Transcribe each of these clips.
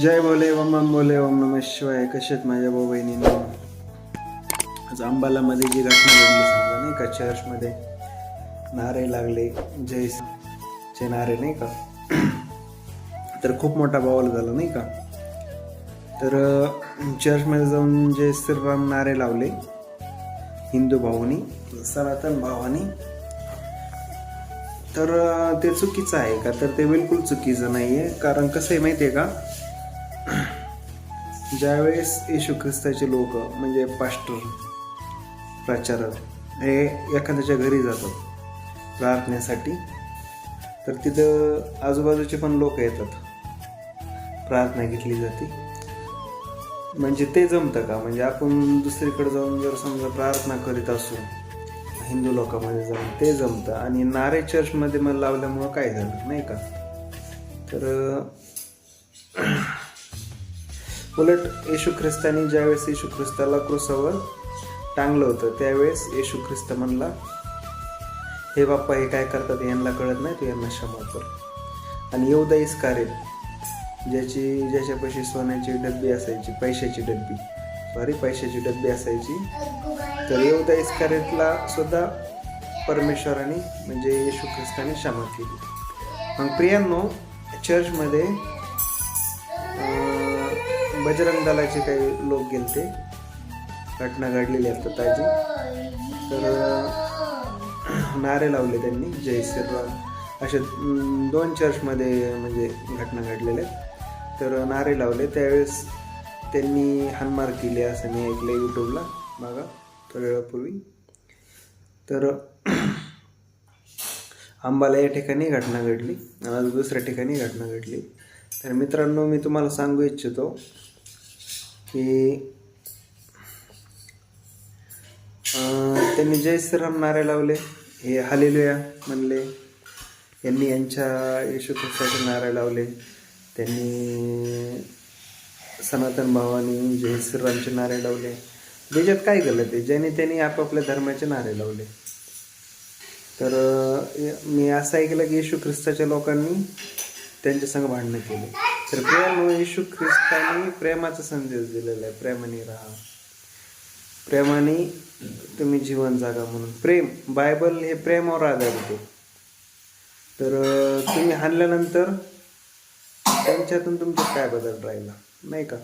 जय बोले ओम बम बोले ओम नमः शिवाय. कशात माझ्या भाऊ बहिणींनो, आज अंबालामध्ये जी घटना घडली समजा नाही का, चर्चमध्ये नारे लागले, जयचे नारे नाही का, तर खूप मोठा बवाल झाला नाही का. तर चर्चमध्ये जाऊन जय श्रीराम नारे लावले हिंदू भावानी, सनातन भावानी. तर ते चुकीचं आहे का? तर ते बिलकुल चुकीचं नाही आहे. कारण कसं आहे माहिती आहे का, ज्यावेळेस येशू ख्रिस्ताचे लोक म्हणजे पास्टर, प्रचारक हे एखाद्याच्या घरी जातात प्रार्थनेसाठी, तर तिथं आजूबाजूचे पण लोक येतात, प्रार्थना घेतली जाते. म्हणजे ते जमतं का? म्हणजे आपण दुसरीकडे जाऊन जर समजा प्रार्थना करीत असू हिंदू लोकांमध्ये जाऊन, ते जमतं. आणि नारे चर्चमध्ये मला लावल्यामुळं काय झालं नाही का. तर उलट येशू ख्रिस्तानी ज्यावेळेस येशू ख्रिस्ताला क्रूसावर टांगलं होतं, त्यावेळेस येशू ख्रिस्त म्हणला, हे बाप्पा हे काय करतात यांना कळत नाही, तू यांना क्षमा कर. आणि यहूदा इस्कारियोत, ज्याच्यापाशी सोन्याची डब्बी असायची, पैशाची डब्बी असायची, तर यहूदा इस्कारियोतला सुद्धा परमेश्वराने म्हणजे येशू ख्रिस्ताने क्षमा केली. मग प्रियांनो, चर्चमध्ये बजरंग दलाचे काही लोक गेलते, घटना घडलेली असतात ताजी. तर नारे लावले त्यांनी जय श्रीराम, असे 2 चर्चमध्ये म्हणजे घटना घडलेल्या. तर नारे लावले, त्यावेळेस त्यांनी हाणमार केली असं मी ऐकलं यूट्यूबला बघा थोड्या वेळापूर्वी. तर अंबाला या ठिकाणी घटना घडली आणि दुसऱ्या ठिकाणी घटना घडली. तर मित्रांनो, मी तुम्हाला सांगू इच्छितो की त्यांनी जय श्रीराम नारे लावले, हे हालेलुया म्हणले, यांनी यांच्या येशू ख्रिस्ताचे नारे लावले, त्यांनी सनातन भावानी जय श्रीरामचे नारे लावले. त्याच्यात काय गलत आहे? ज्याने त्यांनी आपापल्या धर्माचे नारे लावले. तर मी असं ऐकलं की येशू ख्रिस्ताच्या लोकांनी त्यांच्या संग भांडणं केले. तर प्रेम, येशू ख्रिस्ताने प्रेमाचा संदेश दिलेला आहे, प्रेमाने राहा, प्रेमाने तुम्ही जीवन जागा म्हणून. प्रेम, बायबल हे प्रेमावर आधारित आहे. तर तुम्ही हाणल्यानंतर त्यांच्यातून तुमच्यात काय बदल राहिला नाही का.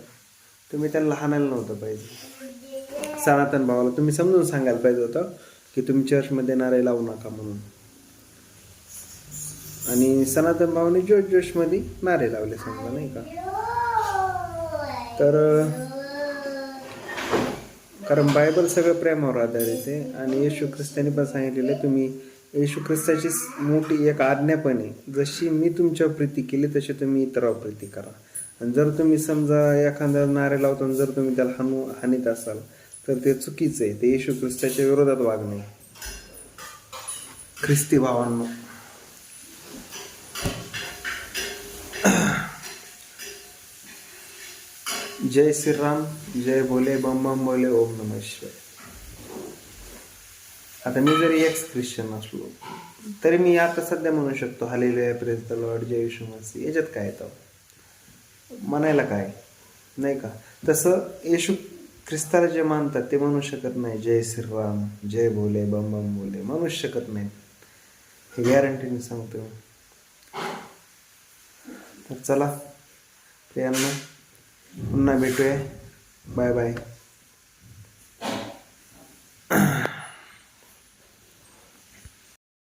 तुम्ही त्यांना हाणायला नव्हतं पाहिजे. सनातन भावाला तुम्ही समजून सांगायला पाहिजे होतं की तुम्ही चर्चमध्ये नारे लावू नका म्हणून. आणि सनातन भावाने जोशमध्ये नारे लावले समजा नाही का. तर कारण बायबल सगळं प्रेमावर आधारित आहे. आणि येशू ख्रिस्ताने पण सांगितलेलं आहे, तुम्ही येशू ख्रिस्ताची मोठी एक आज्ञा पण आहे, जशी मी तुमच्यावर प्रीती केली तशी तुम्ही इतरावर प्रीती करा. आणि जर तुम्ही समजा एखाद्या नारे लावताना जर तुम्ही त्याला हानीत असाल तर ते चुकीचं आहे. ते येशू ख्रिस्ताच्या विरोधात वागणे. ख्रिस्ती भावांनो, जय श्रीराम, जय बोले बम बम बोले ओम नमः शिवाय. आता मी जरी एक्स ख्रिश्चन असलो तरी मी आता सध्या म्हणू शकतो हालेलुया, प्रेज द लॉर्ड, जय येशू मसीह. याच्यात काय येतं म्हणायला काय नाही का. तसं येशू ख्रिस्ताला जे मानतात ते म्हणू शकत नाही जय श्रीराम, जय बोले बम बम बोले, म्हणू शकत नाही. हे गॅरंटीने सांगतो. तर चला प्रियांनो, पुन्हा भेटूया. Bye bye.